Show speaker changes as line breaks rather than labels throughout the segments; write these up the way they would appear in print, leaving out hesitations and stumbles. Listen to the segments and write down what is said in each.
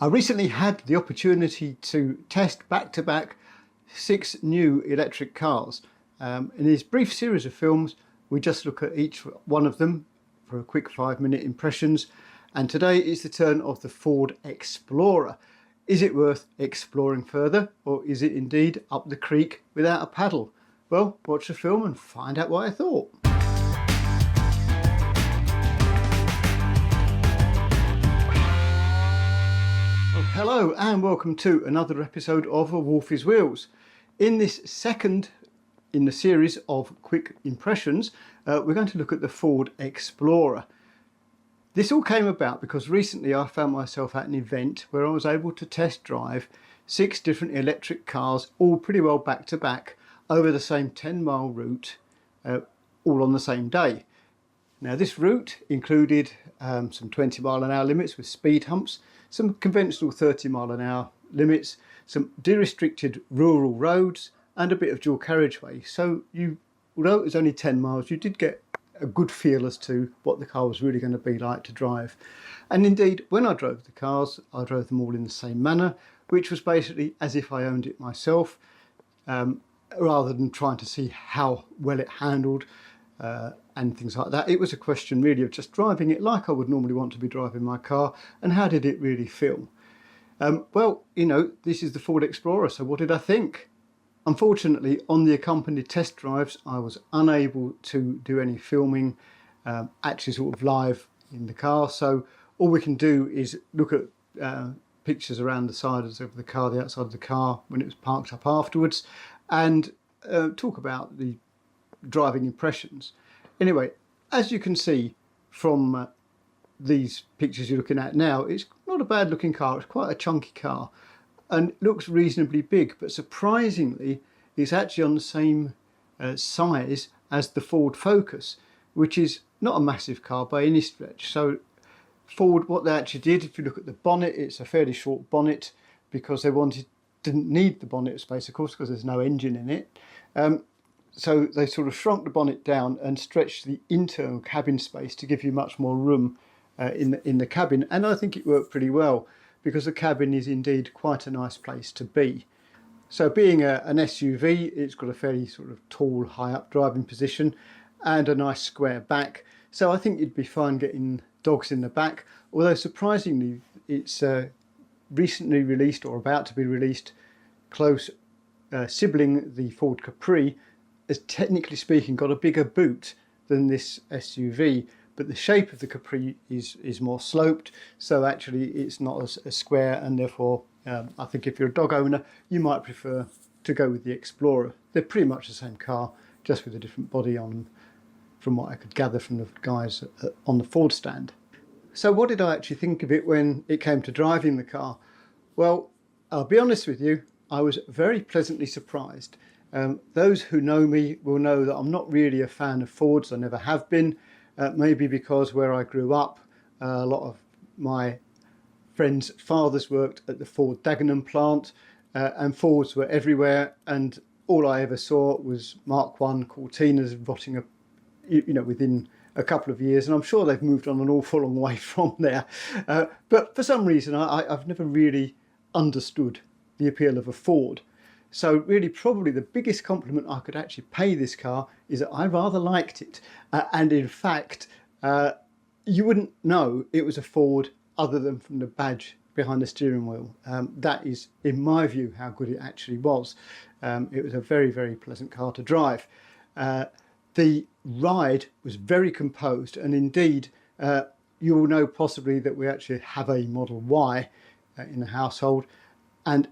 I recently had the opportunity to test back-to-back 6 new electric cars. In this brief series of films, we just look at each one of them for a quick 5-minute impressions. And today is the turn of the Ford Explorer. Is it worth exploring further, or is it indeed up the creek without a paddle? Well, watch the film and find out what I thought. Hello and welcome to another episode of Wolfie's Wheels. In this second in the series of quick impressions, we're going to look at the Ford Explorer. This all came about because recently I found myself at an event where I was able to test drive 6 different electric cars, all pretty well back to back, over the same 10-mile route, all on the same day. Now this route included some 20-mile-an-hour limits with speed humps, some conventional 30-mile-an-hour limits, some de-restricted rural roads and a bit of dual carriageway. So although it was only 10 miles, you did get a good feel as to what the car was really going to be like to drive. And indeed, when I drove the cars, I drove them all in the same manner, which was basically as if I owned it myself, rather than trying to see how well it handled and things like that. It was a question really of just driving it like I would normally want to be driving my car, and how did it really feel? Well, you know, this is the Ford Explorer, so what did I think? Unfortunately, on the accompanied test drives, I was unable to do any filming actually sort of live in the car, so all we can do is look at pictures around the sides of the car, the outside of the car when it was parked up afterwards, and talk about the driving impressions. Anyway, as you can see from these pictures you're looking at now, it's not a bad looking car. It's quite a chunky car and looks reasonably big, but surprisingly it's actually on the same size as the Ford Focus, which is not a massive car by any stretch. So Ford, what they actually did, if you look at the bonnet, it's a fairly short bonnet because they didn't need the bonnet space, of course, because there's no engine in it. So they sort of shrunk the bonnet down and stretched the internal cabin space to give you much more room in the cabin. And I think it worked pretty well because the cabin is indeed quite a nice place to be. So being an SUV, it's got a fairly sort of tall, high up driving position and a nice square back. So I think you'd be fine getting dogs in the back, although surprisingly it's recently released or about to be released close sibling, the Ford Capri, has technically speaking got a bigger boot than this SUV, but the shape of the Capri is more sloped, so actually it's not as square, and therefore I think if you're a dog owner you might prefer to go with the Explorer. They're pretty much the same car, just with a different body on them, from what I could gather from the guys on the Ford stand. So what did I actually think of it when it came to driving the car? Well, I'll be honest with you, I was very pleasantly surprised. Those who know me will know that I'm not really a fan of Fords. I never have been, maybe because where I grew up, a lot of my friends' fathers worked at the Ford Dagenham plant, and Fords were everywhere, and all I ever saw was Mark I Cortinas rotting up, you know, within a couple of years, and I'm sure they've moved on an awful long way from there. But for some reason I've never really understood the appeal of a Ford. So really probably the biggest compliment I could actually pay this car is that I rather liked it. And in fact, you wouldn't know it was a Ford other than from the badge behind the steering wheel. That is, in my view, how good it actually was. It was a very, very pleasant car to drive. The ride was very composed, and indeed, you will know possibly that we actually have a Model Y in the household, and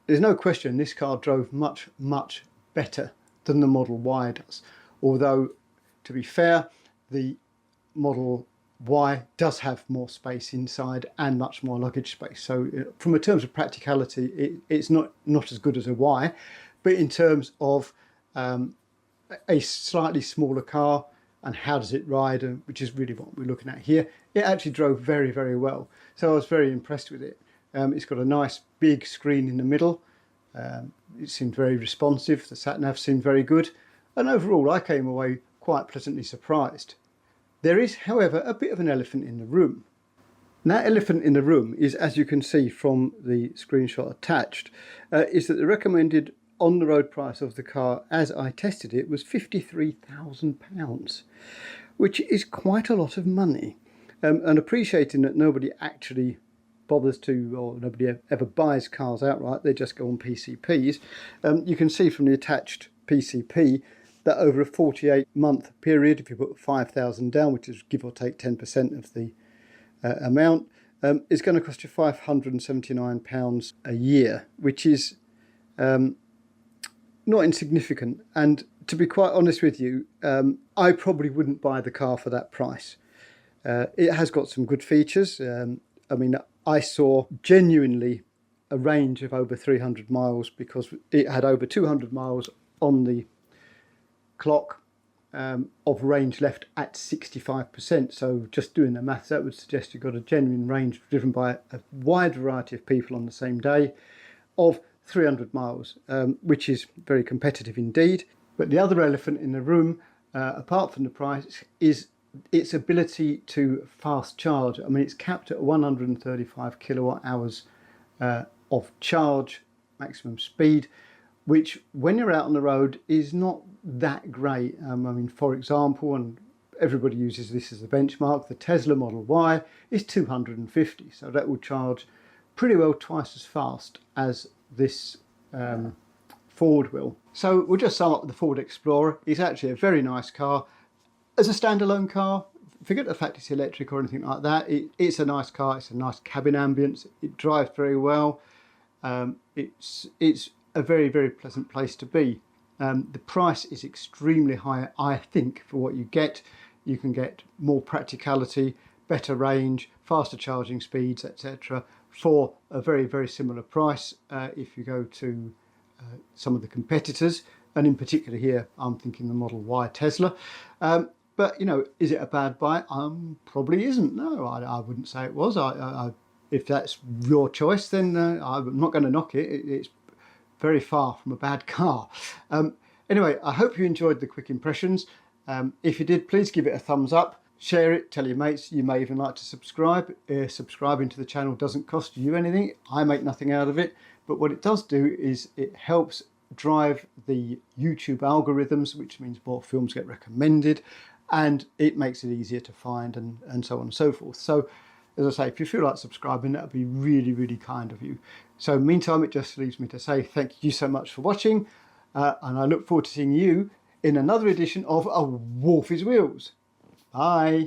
there's no question this car drove much, much better than the Model Y does. Although, to be fair, the Model Y does have more space inside and much more luggage space. So from a terms of practicality, it's not as good as a Y, but in terms of a slightly smaller car and how does it ride, which is really what we're looking at here, it actually drove very, very well. So I was very impressed with it. It's got a nice big screen in the middle. It seemed very responsive. The sat-nav seemed very good. And overall, I came away quite pleasantly surprised. There is, however, a bit of an elephant in the room. Now, elephant in the room is, as you can see from the screenshot attached, is that the recommended on-the-road price of the car as I tested it was £53,000, which is quite a lot of money. And appreciating that nobody actually bothers to, or nobody ever buys cars outright, they just go on PCPs. You can see from the attached PCP that over a 48-month period, if you put 5,000 down, which is give or take 10% of the amount, is going to cost you £579 a year, which is not insignificant. And to be quite honest with you, I probably wouldn't buy the car for that price. It has got some good features. I mean, I saw genuinely a range of over 300 miles because it had over 200 miles on the clock of range left at 65%. So just doing the maths, that would suggest you've got a genuine range driven by a wide variety of people on the same day of 300 miles, which is very competitive indeed. But the other elephant in the room, apart from the price, is its ability to fast charge. I mean, it's capped at 135 kilowatt hours of charge, maximum speed, which when you're out on the road is not that great. I mean, for example, and everybody uses this as a benchmark, the Tesla Model Y is 250, so that will charge pretty well twice as fast as this Ford will. So we'll just sum up the Ford Explorer. It's actually a very nice car. As a standalone car, forget the fact it's electric or anything like that, it's a nice car, it's a nice cabin ambience, it drives very well, it's a very, very pleasant place to be. The price is extremely high, I think, for what you get. You can get more practicality, better range, faster charging speeds, etc. for a very, very similar price if you go to some of the competitors. And in particular here, I'm thinking the Model Y Tesla. But, you know, is it a bad buy? Probably isn't. No, I wouldn't say it was. If that's your choice, then I'm not going to knock it. It's very far from a bad car. Anyway, I hope you enjoyed the quick impressions. If you did, please give it a thumbs up. Share it, tell your mates. You may even like to subscribe. Subscribing to the channel doesn't cost you anything. I make nothing out of it. But what it does do is it helps drive the YouTube algorithms, which means more films get recommended, and it makes it easier to find and so on and so forth. So as I say, if you feel like subscribing, that would be really, really kind of you. So meantime, it just leaves me to say thank you so much for watching, and I look forward to seeing you in another edition of A Wolfie's Wheels. Bye.